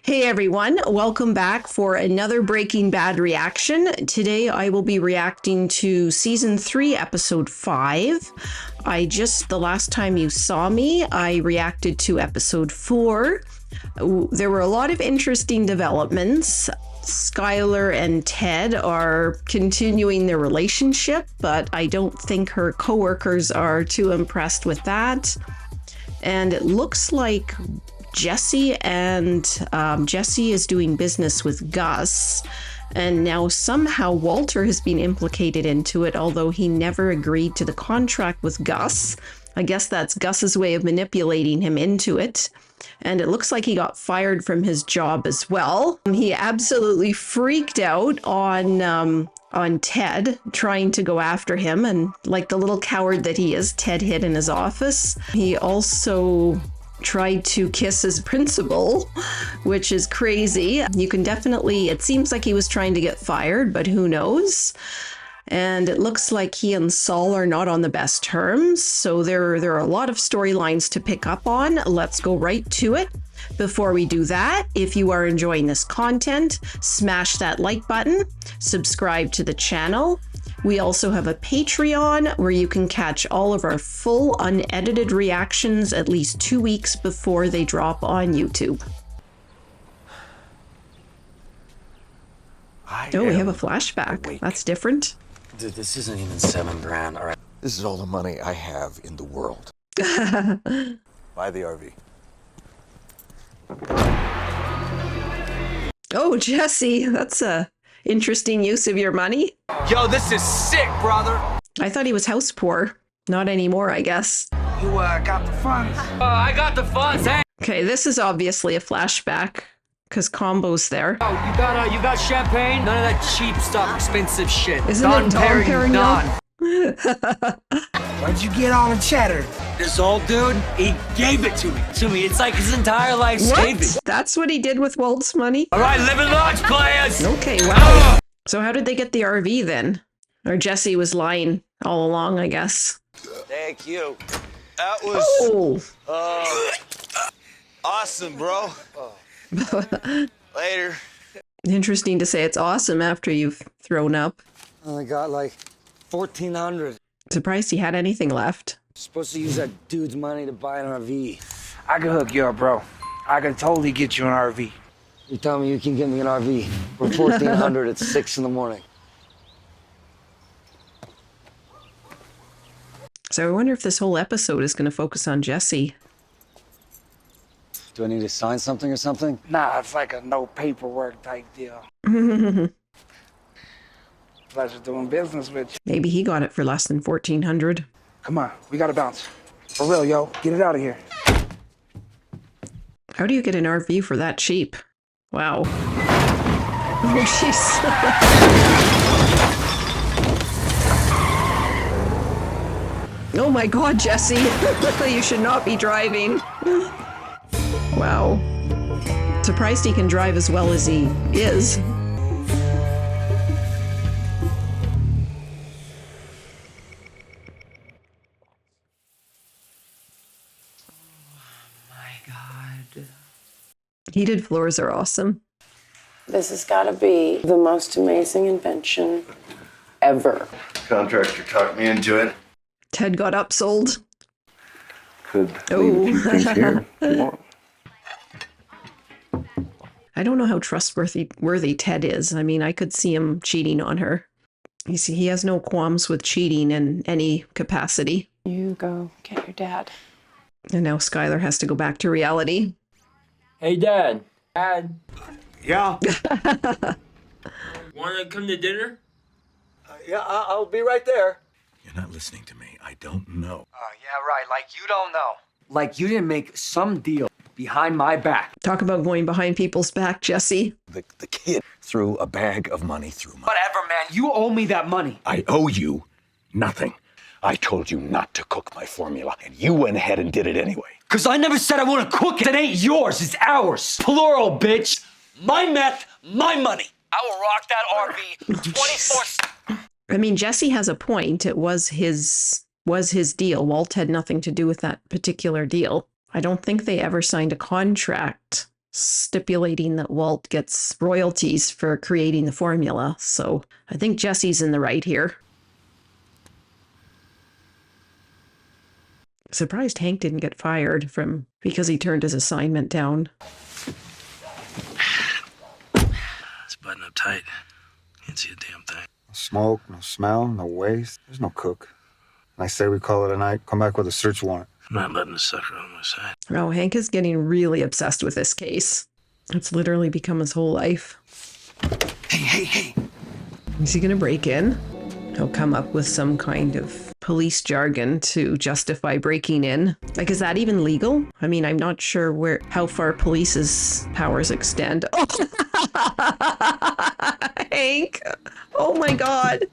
Hey everyone, welcome back for another Breaking Bad reaction. Today I will be reacting to Season 3, Episode 5. The last time you saw me, I reacted to Episode 4. There were a lot of interesting developments. Skylar and Ted are continuing their relationship, but I don't think her coworkers are too impressed with that. And it looks like Jesse is doing business with Gus, and now somehow Walter has been implicated into it, although he never agreed to the contract with Gus. I guess that's Gus's way of manipulating him into it. And it looks like he got fired from his job as well. He absolutely freaked out on Ted, trying to go after him, and like the little coward that he is, Ted hid in his office. He also tried to kiss his principal, which is crazy. It seems like he was trying to get fired, but who knows? And it looks like he and Saul are not on the best terms, so there are a lot of storylines to pick up on. Let's go right to it. Before we do that, if you are enjoying this content, smash that like button, subscribe to the channel. We also have a Patreon where you can catch all of our full unedited reactions at least 2 weeks before they drop on YouTube. We have a flashback. Awake. That's different. Dude, this isn't even $7,000, all right? This is all the money I have in the world. Buy the RV. Oh, Jesse, that's a interesting use of your money. Yo, this is sick, brother. I thought he was house poor. Not anymore, I guess. You got the funds? I got the funds. Hey. Okay, this is obviously a flashback because Combo's there. Oh, you got champagne? None of that cheap stuff, expensive shit. Isn't it Dom Perignon? Why'd you get all the cheddar? This old dude, he gave it to me. It's like his entire life saved it. That's what he did with Walt's money? All right, living large, players. Okay, wow. So how did they get the RV then? Or Jesse was lying all along, I guess. Thank you. That was awesome, bro. Later. Interesting to say it's awesome after you've thrown up. I got like 1,400. Surprised he had anything left. Supposed to use that dude's money to buy an RV. I can hook you up, bro. I can totally get you an RV. You tell me you can get me an RV for 1,400 at 6 in the morning. So I wonder if this whole episode is going to focus on Jesse. Do I need to sign something or something? Nah, it's like a no paperwork type deal. Pleasure doing business with you. Maybe he got it for less than 1,400. Come on, we gotta bounce. For real, yo. Get it out of here. How do you get an RV for that cheap? Wow. Oh, jeez. Oh my God, Jesse. You should not be driving. Wow. Surprised he can drive as well as he is. Heated floors are awesome. This has got to be the most amazing invention ever. Contractor talked me into it. Ted got upsold. Could leave a few things here if you want. I don't know how trustworthy Ted is. I mean, I could see him cheating on her. You see, he has no qualms with cheating in any capacity. You go get your dad. And now Skylar has to go back to reality. Hey, Dad. Dad. Yeah. Want to come to dinner? Yeah, I'll be right there. You're not listening to me. I don't know. Oh, yeah, right. Like you don't know. Like you didn't make some deal behind my back. Talk about going behind people's back, Jesse. The kid threw a bag of money through my... Whatever, man. You owe me that money. I owe you nothing. I told you not to cook my formula, and you went ahead and did it anyway. Because I never said I want to cook it. It ain't yours. It's ours. Plural, bitch. My meth, my money. I will rock that RV 24/7. I mean, Jesse has a point. It was his deal. Walt had nothing to do with that particular deal. I don't think they ever signed a contract stipulating that Walt gets royalties for creating the formula. So I think Jesse's in the right here. Surprised Hank didn't get fired because he turned his assignment down. It's buttoned up tight. Can't see a damn thing. No smoke, no smell, no waste. There's no cook. And I say we call it a night. Come back with a search warrant. I'm not letting this sucker on my side. Oh, Hank is getting really obsessed with this case. It's literally become his whole life. Hey. Is he going to break in? He'll come up with some kind of police jargon to justify breaking in. Like, is that even legal? I mean, I'm not sure how far police's powers extend. Oh, Hank! Oh my God!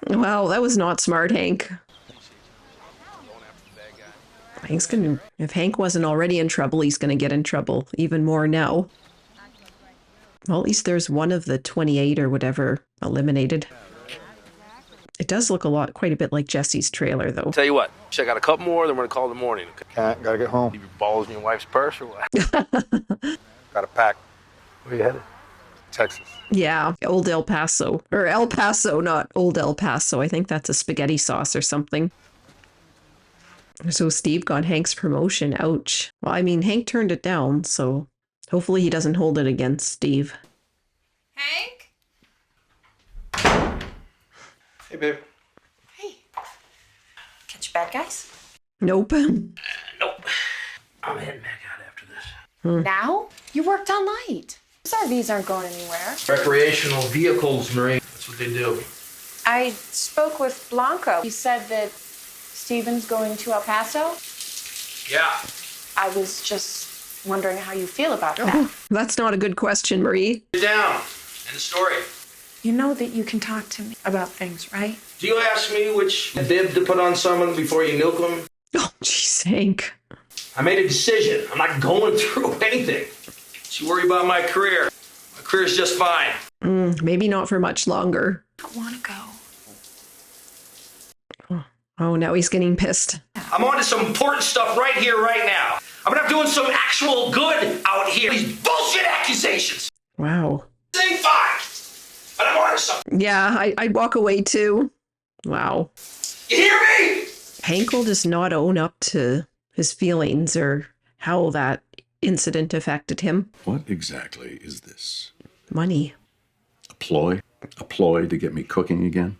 Wow, that was not smart, Hank. If Hank wasn't already in trouble, he's gonna get in trouble even more now. Well, at least there's one of the 28 or whatever eliminated. It does look quite a bit like Jesse's trailer, though. Tell you what, check out a couple more, then we're gonna call in the morning. Okay? Can't. Gotta get home. Leave your balls in your wife's purse or what? Gotta pack. Where you headed? Texas. Yeah, Old El Paso. Or El Paso, not Old El Paso. I think that's a spaghetti sauce or something. So Steve got Hank's promotion. Ouch. Well, I mean, Hank turned it down, so hopefully he doesn't hold it against Steve. Hank? Hey, babe. Hey. Catch bad guys? Nope. Nope. I'm heading back out after this. Now? You worked all night. Those RVs aren't going anywhere. Recreational vehicles, Marie. That's what they do. I spoke with Blanco. He said that Steven's going to El Paso. Yeah. I was just wondering how you feel about that. Oh, that's not a good question, Marie. Sit down. End of story. You know that you can talk to me about things, right? Do you ask me which bib to put on someone before you nuke them? Oh, jeez, Hank. I made a decision. I'm not going through anything. Don't you worry about my career. My career's just fine. Maybe not for much longer. I don't want to go. Oh, now he's getting pissed. I'm on to some important stuff right here, right now. I'm not doing some actual good out here. These bullshit accusations. Wow. This ain't fine. But I'm on to something. Yeah, I'd walk away too. Wow. You hear me? Hank will just not own up to his feelings or how that incident affected him. What exactly is this? Money. A ploy? A ploy to get me cooking again?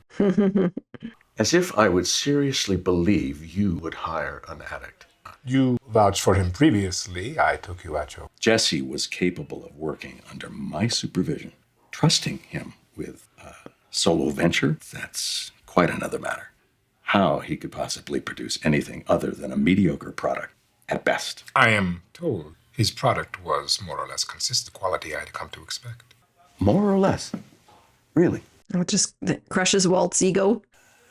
As if I would seriously believe you would hire an addict. You vouched for him previously. I took you at your... Jesse was capable of working under my supervision. Trusting him with a solo venture, that's quite another matter. How he could possibly produce anything other than a mediocre product, at best. I am told his product was more or less consistent quality I had come to expect. More or less. Really. It just crushes Walt's ego.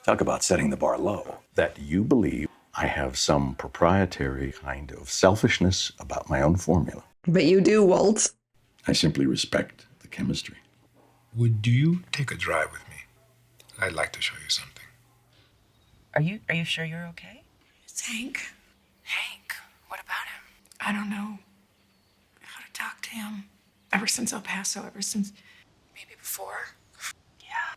Talk about setting the bar low. That you believe I have some proprietary kind of selfishness about my own formula. But you do, Walt. I simply respect the chemistry. Would you take a drive with me? I'd like to show you something. Are you sure you're okay? It's Hank. Hank, what about him? I don't know how to talk to him. Ever since El Paso, ever since maybe before. Yeah.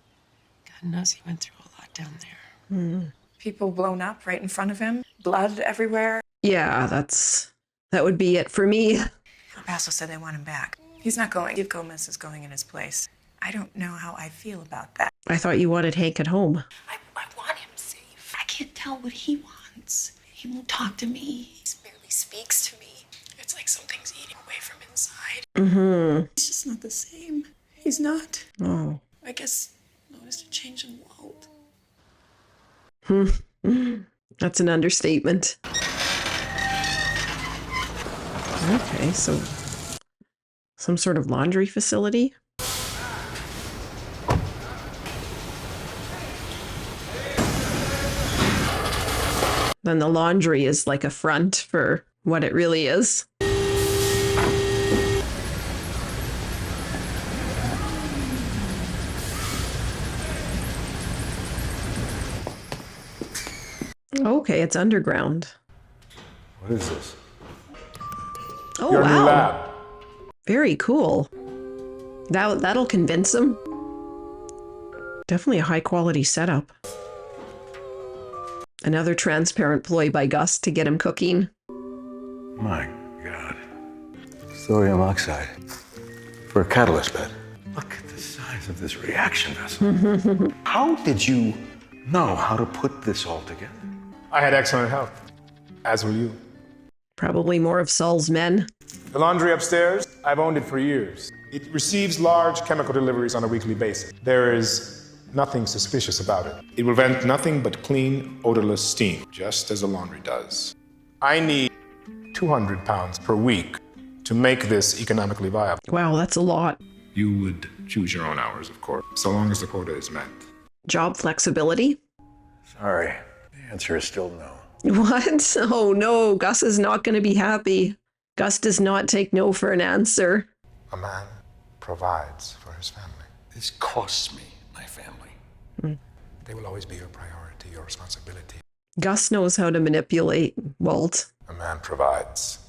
God knows he went through a lot down there. People blown up right in front of him. Blood everywhere. Yeah, that would be it for me. El Paso said they want him back. He's not going. Steve Gomez is going in his place. I don't know how I feel about that. I thought you wanted Hank at home. I want him safe. I can't tell what he wants. He won't talk to me. He barely speaks to me. It's like something's eating away from inside. He's just not the same. He's not. Oh. I guess noticed a change in Walt. That's an understatement. Okay, so some sort of laundry facility? Then the laundry is like a front for what it really is. Okay, it's underground. What is this? Oh, Your wow. new lab. Very cool. That'll convince him. Definitely a high quality setup. Another transparent ploy by Gus to get him cooking. My God. Thorium oxide. For a catalyst bed. Look at the size of this reaction vessel. How did you know how to put this all together? I had excellent health, as will you. Probably more of Saul's men. The laundry upstairs, I've owned it for years. It receives large chemical deliveries on a weekly basis. There is nothing suspicious about it. It will vent nothing but clean, odorless steam, just as a laundry does. I need 200 pounds per week to make this economically viable. Wow, that's a lot. You would choose your own hours, of course, so long as the quota is met. Job flexibility? Sorry. The answer is still no. What? Oh no, Gus is not going to be happy. Gus does not take no for an answer. A man provides for his family. This costs me my family. They will always be your priority, your responsibility. Gus knows how to manipulate Walt. A man provides.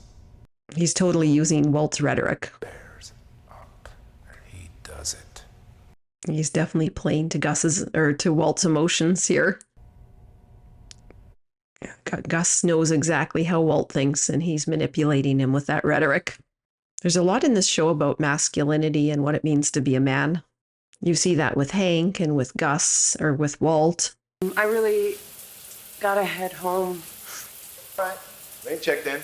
He's totally using Walt's rhetoric. Bears up, and he does it. He's definitely playing to Walt's emotions here. Gus knows exactly how Walt thinks, and he's manipulating him with that rhetoric. There's a lot in this show about masculinity and what it means to be a man. You see that with Hank and with Gus, or with Walt. I really gotta head home. Right. They checked in.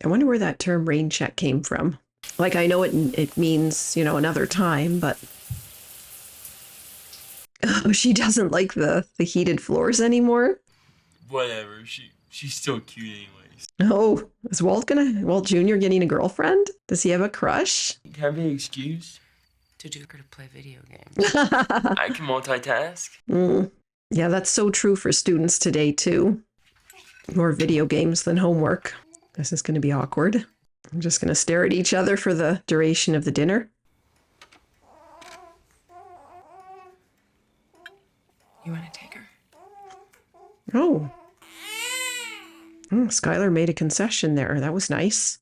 I wonder where that term rain check came from. Like, I know it means, another time, but... Oh, she doesn't like the heated floors anymore? Whatever. She's still cute anyways. Oh, is Walt Jr. getting a girlfriend? Does he have a crush? Can I be excused? To play video games. I can multitask. Yeah, that's so true for students today, too. More video games than homework. This is going to be awkward. I'm just going to stare at each other for the duration of the dinner. You want to take her? Oh. Skylar made a concession there. That was nice.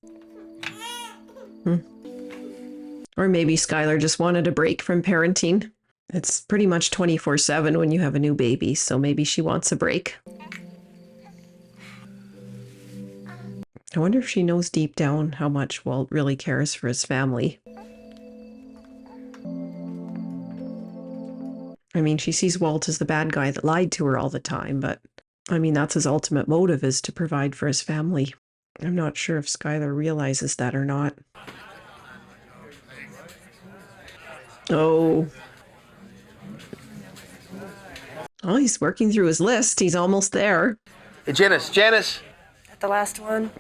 Or maybe Skylar just wanted a break from parenting. It's pretty much 24/7 when you have a new baby, so maybe she wants a break. I wonder if she knows deep down how much Walt really cares for his family. I mean, she sees Walt as the bad guy that lied to her all the time, but I mean, that's his ultimate motive, is to provide for his family. I'm not sure if Skylar realizes that or not. Oh. Oh, he's working through his list. He's almost there. Hey, Janice. At the last one.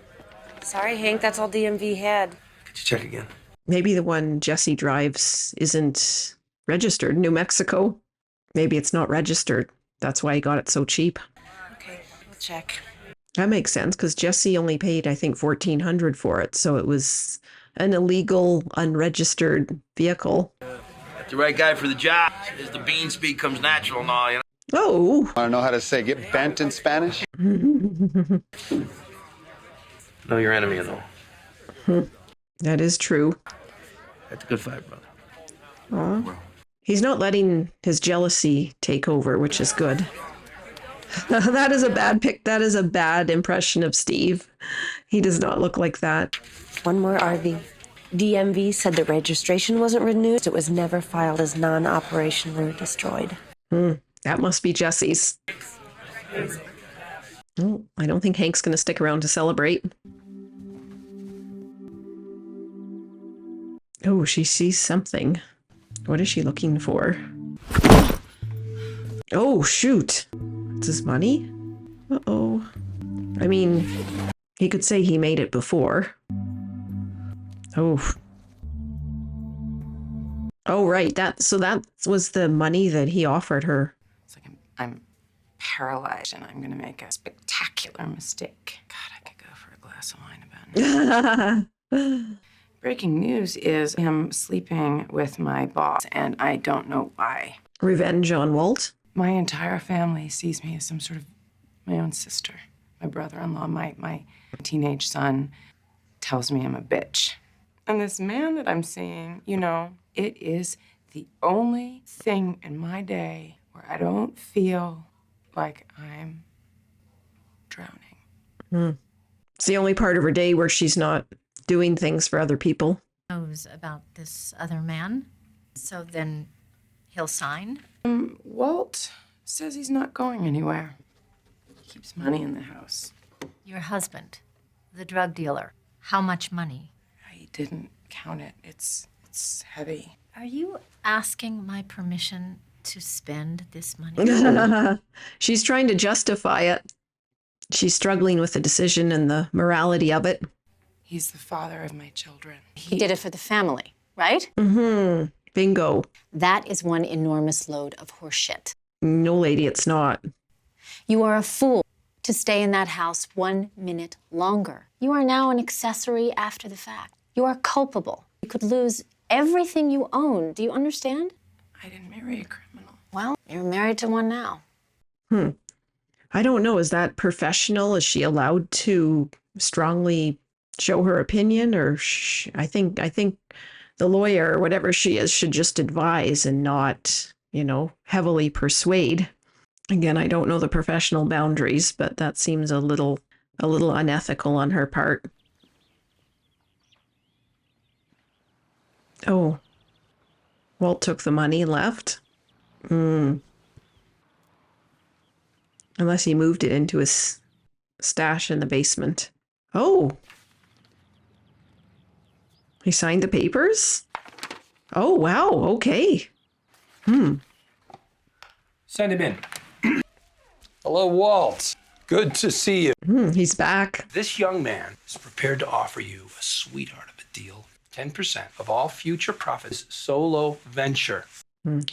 Sorry, Hank, that's all DMV had. Could you check again? Maybe the one Jesse drives isn't registered in New Mexico. Maybe it's not registered. That's why he got it so cheap. Okay, we'll check. That makes sense, because Jesse only paid, I think, $1,400 for it. So it was an illegal, unregistered vehicle. Got the right guy for the job. As the bean speak comes natural and all, Oh. Want to know how to say get bent in Spanish? Know your enemy and all. That is true. That's a good fight, brother. Aw. He's not letting his jealousy take over, which is good. That is a bad pick. That is a bad impression of Steve. He does not look like that. One more RV. DMV said the registration wasn't renewed. It was never filed as non-operational or destroyed. That must be Jesse's. Oh, I don't think Hank's going to stick around to celebrate. Oh, she sees something. What is she looking for? Oh, shoot. It's his money? Uh-oh. I mean, he could say he made it before. Oh. Oh, right. That was the money that he offered her. It's like I'm paralyzed and I'm going to make a spectacular mistake. God, I could go for a glass of wine about it. Breaking news is him sleeping with my boss, and I don't know why. Revenge on Walt? My entire family sees me as some sort of my own sister. My brother-in-law, my teenage son, tells me I'm a bitch. And this man that I'm seeing, you know, it is the only thing in my day where I don't feel like I'm drowning. It's the only part of her day where she's not doing things for other people. Knows about this other man, so then he'll sign. Walt says he's not going anywhere. He keeps money in the house. Your husband, the drug dealer, how much money? He didn't count it. It's heavy. Are you asking my permission to spend this money? She's trying to justify it. She's struggling with the decision and the morality of it. He's the father of my children. He did it for the family, right? Mm-hmm. Bingo. That is one enormous load of horseshit. No, lady, it's not. You are a fool to stay in that house 1 minute longer. You are now an accessory after the fact. You are culpable. You could lose everything you own. Do you understand? I didn't marry a criminal. Well, you're married to one now. I don't know. Is that professional? Is she allowed to strongly show her opinion? Or I think the lawyer or whatever she is should just advise and not, heavily persuade. Again, I don't know the professional boundaries, but that seems a little unethical on her part. Oh, Walt took the money and left. Unless he moved it into his stash in the basement. Oh. He signed the papers? Oh, wow. Okay. Send him in. Hello, Walt. Good to see you. He's back. This young man is prepared to offer you a sweetheart of a deal. 10% of all future profits, solo venture.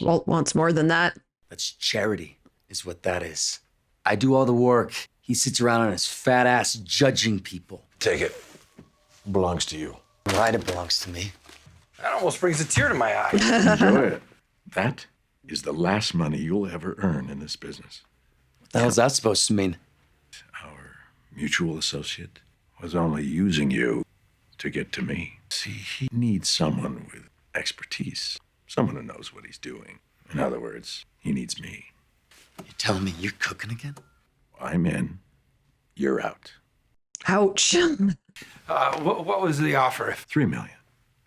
Walt wants more than that. That's charity, is what that is. I do all the work. He sits around on his fat ass judging people. Take it. Belongs to you. Right, it belongs to me. That almost brings a tear to my eye. Enjoy it. That is the last money you'll ever earn in this business. What the hell's that supposed to mean? Our mutual associate was only using you to get to me. See, he needs someone with expertise, someone who knows what he's doing. In other words, he needs me. You're telling me you're cooking again? I'm in. You're out. Ouch. What was the offer? $3 million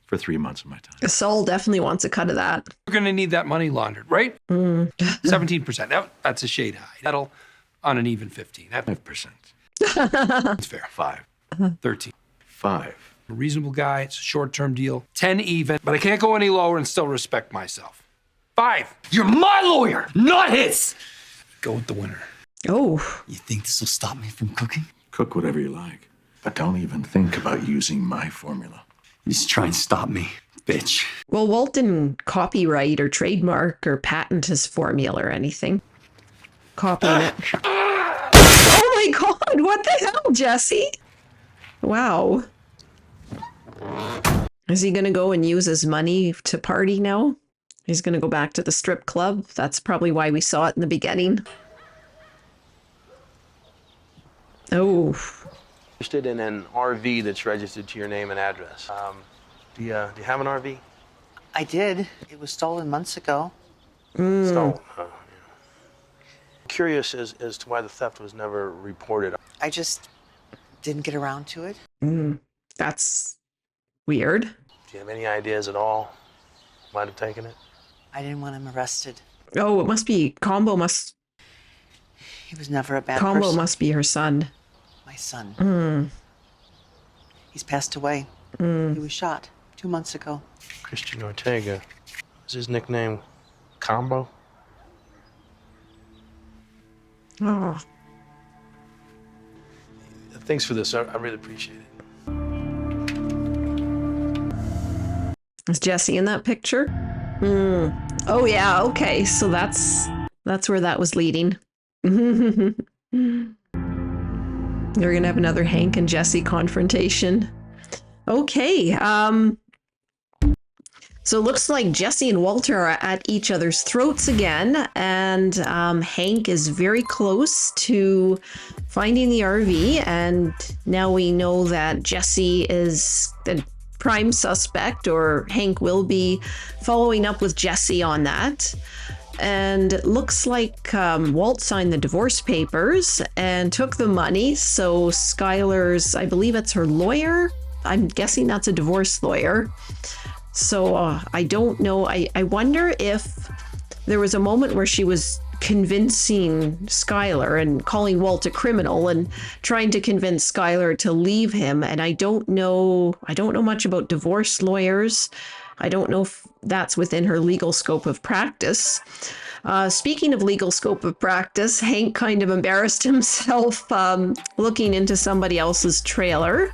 for 3 months of my time. Saul definitely wants a cut of that. We're going to need that money laundered, right? 17%. That's a shade high. That'll on an even 15. 5%. That's fair. 5. 13. 5. A reasonable guy. It's a short-term deal. 10 even, but I can't go any lower and still respect myself. 5. You're my lawyer, not his. Go with the winner. Oh. You think this will stop me from cooking? Cook whatever you like, but don't even think about using my formula. You just try and stop me, bitch. Well, Walt didn't copyright or trademark or patent his formula or anything. Copying it. Oh my God, what the hell, Jesse? Wow. Is he going to go and use his money to party now? He's going to go back to the strip club. That's probably why we saw it in the beginning. Oh. Interested in an RV that's registered to your name and address. Do you have an RV? I did. It was stolen months ago. Stolen, huh? Yeah. Curious as to why the theft was never reported. I just didn't get around to it. That's weird. Do you have any ideas at all who might have taken it? I didn't want him arrested. Oh, it must be Combo must. He was never a bad Combo person. must be her son. My son. He's passed away. He was shot 2 months ago. Christian Ortega. Is his nickname Combo? Oh. Thanks for this. I really appreciate it. Is Jesse in that picture? Oh yeah, okay. So that's where that was leading. They're gonna have another Hank and Jesse confrontation. Okay. So it looks like Jesse and Walter are at each other's throats again, and Hank is very close to finding the RV, and now we know that Jesse is the prime suspect, or Hank will be following up with Jesse on that. And it looks like Walt signed the divorce papers and took the money. So Skylar's, I believe it's her lawyer. I'm guessing that's a divorce lawyer. So I don't know. I wonder if there was a moment where she was convincing Skylar and calling Walt a criminal and trying to convince Skylar to leave him. And I don't know much about divorce lawyers. I don't know if that's within her legal scope of practice. Speaking of legal scope of practice, Hank kind of embarrassed himself looking into somebody else's trailer.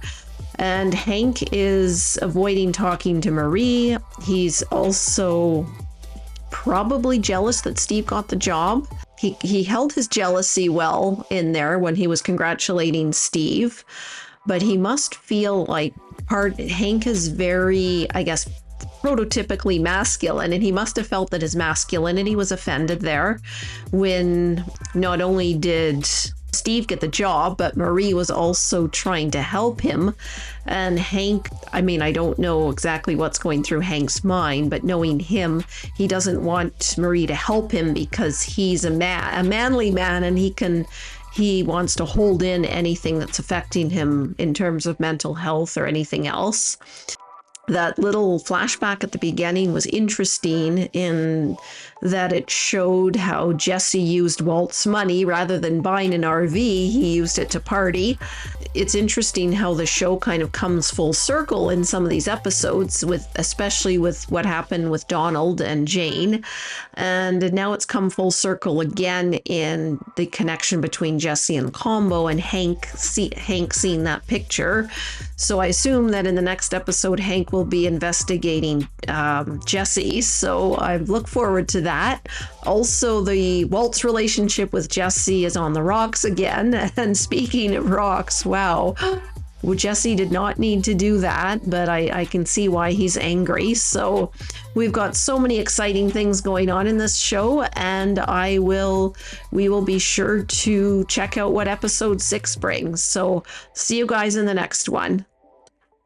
And Hank is avoiding talking to Marie. He's also probably jealous that Steve got the job. He held his jealousy well in there when he was congratulating Steve, but he must feel like Hank is very, I guess, prototypically masculine, and he must have felt that his masculinity was offended there when not only did Steve get the job, but Marie was also trying to help him. And Hank, I mean, I don't know exactly what's going through Hank's mind, but knowing him, he doesn't want Marie to help him because he's a manly man, and he wants to hold in anything that's affecting him in terms of mental health or anything else. That little flashback at the beginning was interesting in that it showed how Jesse used Walt's money rather than buying an RV. He used it to party. It's interesting how the show kind of comes full circle in some of these episodes, especially with what happened with Donald and Jane. And now it's come full circle again in the connection between Jesse and Combo and Hank seeing that picture. So I assume that in the next episode, Hank will be investigating Jesse. So I look forward to that. Also, the Walt's relationship with Jesse is on the rocks again. And speaking of rocks, wow. Well, Jesse did not need to do that, but I can see why he's angry. So we've got so many exciting things going on in this show, and we will be sure to check out what episode 6 brings. So see you guys in the next one.